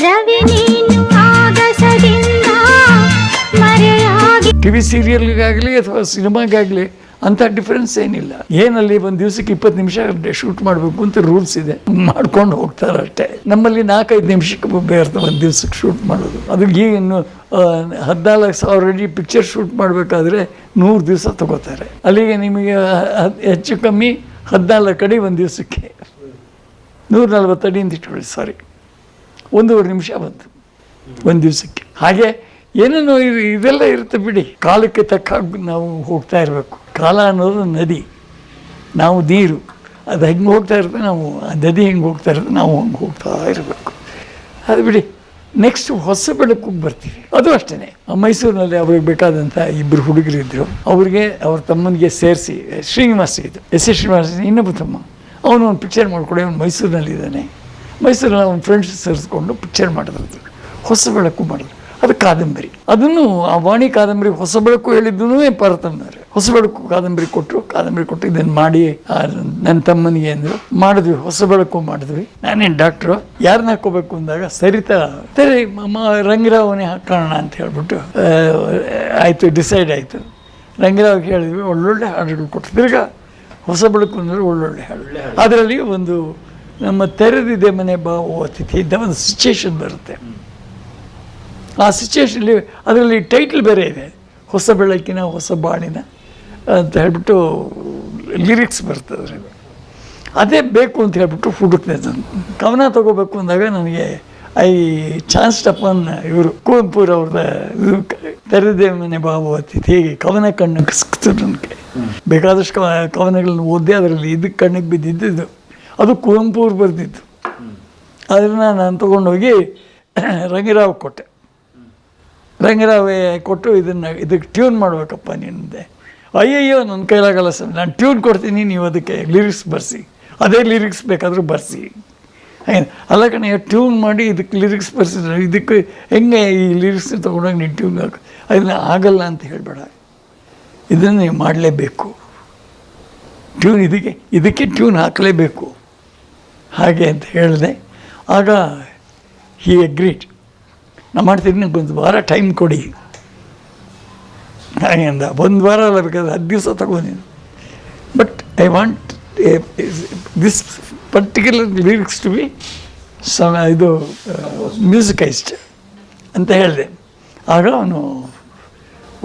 ರವಿ ನೀನು ಆಗಸದಿಂದ ಮರೆಯಾಗಿ. ಟಿವಿ ಸೀರಿಯಲ್ಗಾಗಲಿ ಅಥವಾ ಸಿನಿಮಾಗಾಗಲಿ ಅಂಥ ಡಿಫ್ರೆನ್ಸ್ ಏನಿಲ್ಲ. ಏನಲ್ಲಿ ಒಂದು ದಿವಸಕ್ಕೆ 20 ನಿಮಿಷ ಶೂಟ್ ಮಾಡಬೇಕು ಅಂತ ರೂಲ್ಸ್ ಇದೆ, ಮಾಡ್ಕೊಂಡು ಹೋಗ್ತಾರೆ ಅಷ್ಟೇ. ನಮ್ಮಲ್ಲಿ 4-5 ನಿಮಿಷಕ್ಕೆ ಬೇರ್ತ ಒಂದು ದಿವಸಕ್ಕೆ ಶೂಟ್ ಮಾಡೋದು. ಅದು ಏನು 14,000 ಅಡಿ ಪಿಕ್ಚರ್ ಶೂಟ್ ಮಾಡಬೇಕಾದ್ರೆ 100 ದಿವಸ ತಗೋತಾರೆ. ಅಲ್ಲಿಗೆ ನಿಮಗೆ ಹೆಚ್ಚು ಕಮ್ಮಿ 14 ಅಡಿ ಒಂದು ದಿವಸಕ್ಕೆ 140 ಅಡಿ ಅಂತ ಇಟ್ಕೊಳ್ಳಿ, ಸಾರಿ 1.5 ನಿಮಿಷ ಬಂತು ಒಂದು ದಿವಸಕ್ಕೆ. ಹಾಗೆ ಏನೇನೋ ಇದೆಲ್ಲ ಇರುತ್ತೆ ಬಿಡಿ. ಕಾಲಕ್ಕೆ ತಕ್ಕ ನಾವು ಹೋಗ್ತಾ ಇರಬೇಕು. ಕಾಲ ಅನ್ನೋದು ನದಿ, ನಾವು ನೀರು. ಅದು ಹೆಂಗೆ ಹೋಗ್ತಾ ಇರುತ್ತೆ, ನಾವು ಆ ನದಿ ಹೆಂಗೆ ಹೋಗ್ತಾ ಇರುತ್ತೆ, ನಾವು ಹಂಗೆ ಹೋಗ್ತಾ ಇರಬೇಕು. ಅದು ಬಿಡಿ. ನೆಕ್ಸ್ಟ್ ಹೊಸ ಬೆಳಕಿಗೆ ಬರ್ತೀವಿ. ಅದು ಅಷ್ಟೇ. ಮೈಸೂರಿನಲ್ಲಿ ಅವ್ರಿಗೆ ಬೇಕಾದಂಥ 2 ಹುಡುಗರಿದ್ದರು. ಅವ್ರಿಗೆ ಅವ್ರ ತಮ್ಮನಿಗೆ ಸೇರಿಸಿ ಶ್ರೀನಿವಾಸ ಇದು ಎಸ್ ಶ್ರೀನಿವಾಸ ಇನ್ನೊಬ್ಬ ತಮ್ಮ, ಅವನು ಒಂದು ಪಿಕ್ಚರ್ ಮಾಡಿಕೊಡಿ, ಅವನು ಮೈಸೂರಿನಲ್ಲಿದ್ದಾನೆ. ಮೈಸೂರಲ್ಲಿ ಅವನ ಫ್ರೆಂಡ್ಸ್ ಸೇರಿಸ್ಕೊಂಡು ಪಿಕ್ಚರ್ ಮಾಡಿದ್ರು, ಹೊಸ ಬೆಳಕು ಮಾಡಿದ್ರು. ಅದು ಕಾದಂಬರಿ. ಅದನ್ನು ಆ ವಾಣಿ ಕಾದಂಬರಿ ಹೊಸ ಬೆಳಕು ಹೇಳಿದ್ದೂ ಪರತಮ್ಮನವ್ರೆ. ಹೊಸ ಬೆಳಕು ಕಾದಂಬರಿ ಕೊಟ್ಟು ಇದನ್ನು ಮಾಡಿ ನನ್ನ ತಮ್ಮನಿಗೆ ಅಂದರು. ಮಾಡಿದ್ವಿ, ಹೊಸ ಬೆಳಕು ಮಾಡಿದ್ವಿ. ನಾನೇನು ಡಾಕ್ಟ್ರು, ಯಾರನ್ನ ಹಾಕೋಬೇಕು ಅಂದಾಗ ಸರಿತಾ ಸರಿ ರಂಗರಾವನೇ ಹಾಕೋಣ ಅಂತ ಹೇಳ್ಬಿಟ್ಟು ಆಯಿತು, ಡಿಸೈಡ್ ಆಯಿತು. ರಂಗರಾವ್ಗೆ ಹೇಳಿದ್ವಿ, ಒಳ್ಳೊಳ್ಳೆ ಹಾಡುಗಳು ಕೊಟ್ಟು ತಿರ್ಗಾ ಹೊಸ ಬೆಳಕು ಅಂದರೆ ಒಳ್ಳೊಳ್ಳೆ ಹಾಡು. ಅದರಲ್ಲಿ ಒಂದು ನಮ್ಮ ತೆರೆದಿದೆ ಮನೆ ಬಾವು ಅತಿಥಿ ಇದ್ದ ಒಂದು ಸಿಚುಯೇಷನ್ ಬರುತ್ತೆ. ಆ ಸಿಚುಯೇಷನಲ್ಲಿ ಅದರಲ್ಲಿ ಟೈಟಲ್ ಬೇರೆ ಇದೆ, ಹೊಸ ಬೆಳಕಿನ ಹೊಸ ಬಾಳಿನ ಅಂತ ಹೇಳ್ಬಿಟ್ಟು ಲಿರಿಕ್ಸ್ ಬರ್ತದೆ. ಅದೇ ಬೇಕು ಅಂತ ಹೇಳ್ಬಿಟ್ಟು ಹುಡುಕ್ದೆ. ನಾನು ಕವನ ತೊಗೋಬೇಕು ಅಂದಾಗ ನನಗೆ ಐ ಚಾನ್ಸ್ಡ್ ಅಪಾನ್ ಇವರು ಕುವೆಂಪುರವ್ರದ ಇದು ತೆರೆದೇ ಮನೆ ಬಾವು ಅತಿಥಿ ಹೇಗೆ ಕವನ ಕಣ್ಣಿಗೆ ಸಿಕ್ತು. ನನಗೆ ಬೇಕಾದಷ್ಟು ಕವನಗಳನ್ನು ಓದಿ ಅದರಲ್ಲಿ ಇದಕ್ಕೆ ಕಣ್ಣಿಗೆ ಬಿದ್ದಿದ್ದು. ಅದು ಕುವೆಂಪುರು ಬರೆದಿದ್ದು. ಅದನ್ನು ನಾನು ತೊಗೊಂಡೋಗಿ ರಂಗರಾವ್ ಕೊಟ್ಟೆ. ರಂಗರಾವೇ ಕೊಟ್ಟು ಇದಕ್ಕೆ ಟ್ಯೂನ್ ಮಾಡಬೇಕಪ್ಪ ನಿನ್ನದೆ. ಅಯ್ಯಯ್ಯೋ ನನ್ನ ಕೈಲಾಗಲ್ಲ ಸರ್, ನಾನು ಟ್ಯೂನ್ ಕೊಡ್ತೀನಿ, ನೀವು ಅದಕ್ಕೆ ಲಿರಿಕ್ಸ್ ಬರೆಸಿ, ಅದೇ ಲಿರಿಕ್ಸ್ ಬೇಕಾದರೂ ಬರೆಸಿ. ಅಲ್ಲ ಕಣೆ, ಟ್ಯೂನ್ ಮಾಡಿ ಇದಕ್ಕೆ ಲಿರಿಕ್ಸ್ ಬರೆಸಿದ್ರೆ ಇದಕ್ಕೆ ಹೆಂಗೆ ಈ ಲಿರಿಕ್ಸ್ ತೊಗೊಂಡೋಗಿ ನೀನು ಟ್ಯೂನ್ ಅದನ್ನ ಆಗಲ್ಲ ಅಂತ ಹೇಳಬೇಡ, ಇದನ್ನು ನೀವು ಮಾಡಲೇಬೇಕು. ಟ್ಯೂನ್ ಇದಕ್ಕೆ ಟ್ಯೂನ್ ಹಾಕಲೇಬೇಕು ಹಾಗೆ ಅಂತ ಹೇಳಿದೆ. ಆಗ ಹಿ ಅಗ್ರೀಡ್. ನಾನು ಮಾಡ್ತೀನಿ, ನನಗೆ 1 ವಾರ ಟೈಮ್ ಕೊಡಿ ಹಾಗೆ ಅಂದ. 1 ವಾರ ಅಲ್ಲ, ಬೇಕಾದ್ರೆ 10 ದಿವಸ ತಗೊಂಡಿನಿ. But I want this particular lyrics to be ಇದು ಮ್ಯೂಸಿಕೈಸ್ಡ್ ಅಂತ ಹೇಳಿದೆ. ಆಗ ಅವನು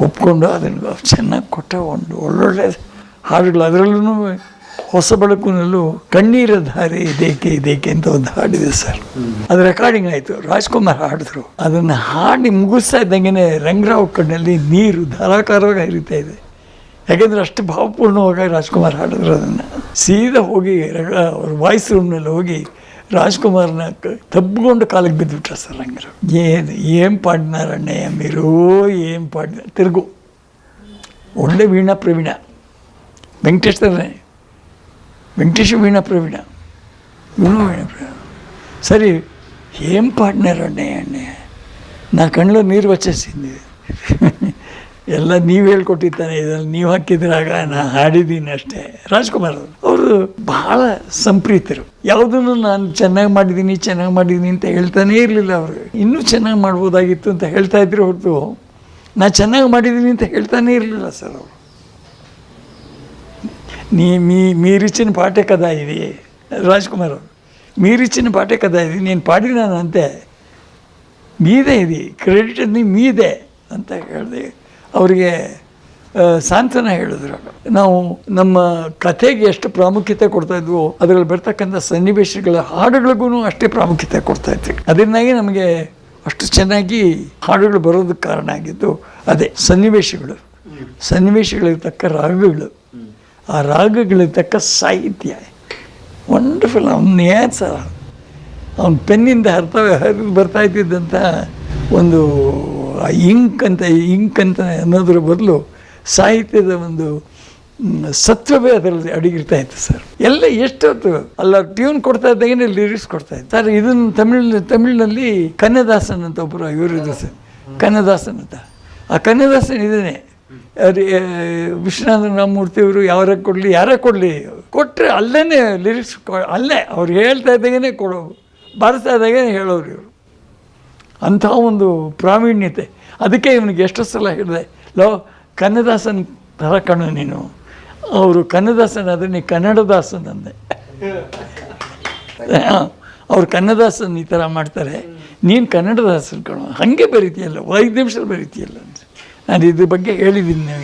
ಒಪ್ಕೊಂಡು ಅದನ್ನು ಚೆನ್ನಾಗಿ ಕೊಟ್ಟ. ಒಂದು ಒಳ್ಳೊಳ್ಳೆ ಹಾಡುಗಳು. ಅದರಲ್ಲೂ ಹೊಸ ಬೆಳಕಿನಲ್ಲೂ ಕಣ್ಣೀರ ಧಾರೆ ಇದೇಕೆ ಅಂತ ಒಂದು ಹಾಡಿದೆ ಸರ್. ಅದು ರೆಕಾರ್ಡಿಂಗ್ ಆಯಿತು, ರಾಜ್ಕುಮಾರ್ ಹಾಡಿದ್ರು. ಅದನ್ನು ಹಾಡಿ ಮುಗಿಸ್ತಾ ಇದ್ದಂಗೆ ರಂಗರಾವ್ ಕಣ್ಣಲ್ಲಿ ನೀರು ಧಾರಾಕಾರವಾಗಿ ಹರಿತಾ ಇದೆ. ಯಾಕೆಂದರೆ ಅಷ್ಟು ಭಾವಪೂರ್ಣವಾಗಿ ರಾಜ್ಕುಮಾರ್ ಹಾಡಿದ್ರು. ಅದನ್ನು ಸೀದಾ ಹೋಗಿ ಅವ್ರ ವಾಯ್ಸ್ ರೂಮ್ನಲ್ಲಿ ಹೋಗಿ ರಾಜ್ಕುಮಾರ್ನ ತಬ್ಬಿಕೊಂಡು ಕಾಲಿಗೆ ಬಿದ್ದುಬಿಟ್ರ ಸರ್ ರಂಗರಾವ್. ಏನು ಪಾಡಿನಾರಣ್ಣಯ್ಯ ಮೀರು, ಏನು ಪಾಡಿನ ತಿರುಗು. ಒಳ್ಳೆ ವೀಣಾ ಪ್ರವೀಣ ವೆಂಕಟೇಶ ವೀಣಾ ಪ್ರವೀಣ, ಇವನು ವೀಣಾ ಪ್ರವೀಣ. ಸರಿ, ಏಂ ಪಾಡ್ನಾರ ಅಣ್ಣಯ್ಯ, ನಾ ಕಣ್ಣಲ್ಲಿ ನೀರು ವಚ್ಚಿಸಿದ್ದೆ. ಎಲ್ಲ ನೀವು ಹೇಳ್ಕೊಟ್ಟಿದ್ದಾನೆ, ಇದನ್ನು ನೀವು ಹಾಕಿದ್ರಾಗ ನಾ ಹಾಡಿದ್ದೀನಿ ಅಷ್ಟೇ. ರಾಜ್ಕುಮಾರ್ ಅವರು ಬಹಳ ಸಂಪ್ರೀತರು. ಯಾವುದನ್ನು ನಾನು ಚೆನ್ನಾಗಿ ಮಾಡಿದ್ದೀನಿ ಅಂತ ಹೇಳ್ತಾನೇ ಇರಲಿಲ್ಲ. ಅವ್ರಿಗೆ ಇನ್ನೂ ಚೆನ್ನಾಗಿ ಮಾಡ್ಬೋದಾಗಿತ್ತು ಅಂತ ಹೇಳ್ತಾ ಇದ್ರು ಹೊರತು ನಾ ಚೆನ್ನಾಗಿ ಮಾಡಿದ್ದೀನಿ ಅಂತ ಹೇಳ್ತಾನೇ ಇರಲಿಲ್ಲ ಸರ್ ಅವರು. మీరిచ్చిన పాటే కదా ఇది రాజ్కుమార్, మీరిచ్చిన పాటే కదా ఇది, నేను పాడినాను అంతే, మీదే ಇದು ಕ್ರೆಡಿಟ್ ಅದು మీదే ಅಂತ ಹೇಳಿದೆ. ಅವರಿಗೆ ಸಾಂತ್ವನ ಹೇಳಿದ್ರು. ನಾವು ನಮ್ಮ ಕಥೆಗೆ ಎಷ್ಟು ಪ್ರಾಮುಖ್ಯತೆ ಕೊಡ್ತಾಯಿದ್ವೋ ಅದರಲ್ಲಿ ಬರ್ತಕ್ಕಂಥ ಸನ್ನಿವೇಶಗಳ ಹಾಡುಗಳಿಗೂ ಅಷ್ಟೇ ಪ್ರಾಮುಖ್ಯತೆ ಕೊಡ್ತಾಯಿದ್ವಿ. ಅದರಿಂದಾಗಿ ನಮಗೆ ಅಷ್ಟು ಚೆನ್ನಾಗಿ ಹಾಡುಗಳು ಬರೋದಕ್ಕೆ ಕಾರಣ ಆಗಿದ್ದು ಅದೇ ಸನ್ನಿವೇಶಗಳಿಗೆ ತಕ್ಕ ರಾಗಗಳು, ಆ ರಾಗಗಳಿಗೆ ತಕ್ಕ ಸಾಹಿತ್ಯ. ವಂಡರ್ಫುಲ್. ಅವನು ಏನು ಸರ್, ಅವನ ಪೆನ್ನಿಂದ ಹರಿದು ಬರ್ತಾ ಇದ್ದಿದ್ದಂಥ ಒಂದು ಇಂಕ್ ಅಂತ ಅನ್ನೋದ್ರ ಬದಲು ಸಾಹಿತ್ಯದ ಒಂದು ಸತ್ವವೇ ಅದರಲ್ಲಿ ಅಡಗಿರ್ತಾ ಇತ್ತು ಸರ್. ಎಲ್ಲ ಎಷ್ಟೊತ್ತು ಅಲ್ಲ ಟ್ಯೂನ್ ಕೊಡ್ತಾ ಇದ್ದಾಗೇನೆ ಲಿರಿಕ್ಸ್ ಕೊಡ್ತಾ ಇತ್ತು ಸರ್. ಇದನ್ನು ತಮಿಳಿನಲ್ಲಿ ಕನ್ನದಾಸನ್ ಅಂತ ಒಬ್ಬರು ಇವರಿದ್ರು ಸರ್, ಕನ್ನದಾಸನ್ ಅಂತ. ಆ ಕನ್ನದಾಸನ್ ಇದೇನೆ ವಿಶ್ವನಾಥ ರಾಮಮೂರ್ತಿಯವರು ಯಾರೇ ಕೊಡಲಿ ಕೊಟ್ಟರೆ ಅಲ್ಲೇ ಲಿರಿಕ್ಸ್ ಅಲ್ಲೇ ಅವ್ರು ಹೇಳ್ತಾ ಇದ್ದಾಗೇ ಬಾರಿಸ್ತಾ ಇದ್ದಾಗೇ ಹೇಳೋರು ಇವರು. ಅಂಥ ಒಂದು ಪ್ರಾವೀಣ್ಯತೆ. ಅದಕ್ಕೆ ಇವನಿಗೆ ಎಷ್ಟು ಸಲ ಹೇಳಿದೆ, ಲೋ ಕನ್ನದಾಸನ್ ಥರ ಕಣು ನೀನು. ಅವರು ಕನ್ನದಾಸನ್ ಆದರೆ ನೀ ಕನ್ನಡದಾಸನ್ ಅಂದೆ. ಅವ್ರು ಕನ್ನಡದಾಸನ್ ಈ ಥರ ಮಾಡ್ತಾರೆ, ನೀನು ಕನ್ನಡದಾಸನ್ ಕಣು, ಹಾಗೆ ಬರೀತೀಯಲ್ಲ, 5 ನಿಮಿಷದಲ್ಲಿ ಬರೀತೀಯಲ್ಲ ಅಂತ. ನಾನು ಇದ್ರ ಬಗ್ಗೆ ಹೇಳಿದ್ದೀನಿ.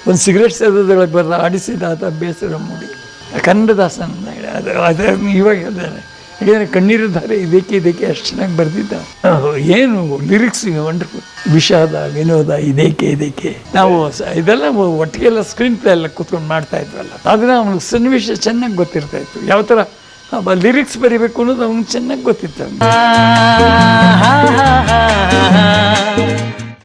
ಒಂದು ಸಿಗರೇಟ್ ಸೇದೋದ್ರೊಳಗೆ ಬರಲ್ಲ ಆಡಿಸಿದ ಆತ ಬೇಸರ ಮೂಡಿ ಕನ್ನಡದಾಸನ್ ಅದು ಅದನ್ನು ಇವಾಗ ಹೇಳ್ತಾರೆ. ಯಾಕೆಂದರೆ ಕಣ್ಣೀರು ಧಾರೆ ಇದಕ್ಕೆ ಅಷ್ಟು ಚೆನ್ನಾಗಿ ಬರೆದಿದ್ದ. ಏನು ಲಿರಿಕ್ಸ್ ವಂಡರ್ಫುಲ್. ವಿಷಾದ, ವಿನೋದ, ಇದಕ್ಕೆ ನಾವು ಇದೆಲ್ಲ ಒಟ್ಟಿಗೆಲ್ಲ ಸ್ಕ್ರೀನ್ ಪ್ಲೇ ಎಲ್ಲ ಕೂತ್ಕೊಂಡು ಮಾಡ್ತಾ ಇದ್ವಲ್ಲ, ಆದರೆ ಅವ್ನಿಗೆ ಸನ್ನಿವೇಶ ಚೆನ್ನಾಗಿ ಗೊತ್ತಿರ್ತಾ ಇತ್ತು. ಯಾವ ಥರ ಲಿರಿಕ್ಸ್ ಬರೀಬೇಕು ಅನ್ನೋದು ಅವ್ನಿಗೆ ಚೆನ್ನಾಗಿ ಗೊತ್ತಿತ್ತು.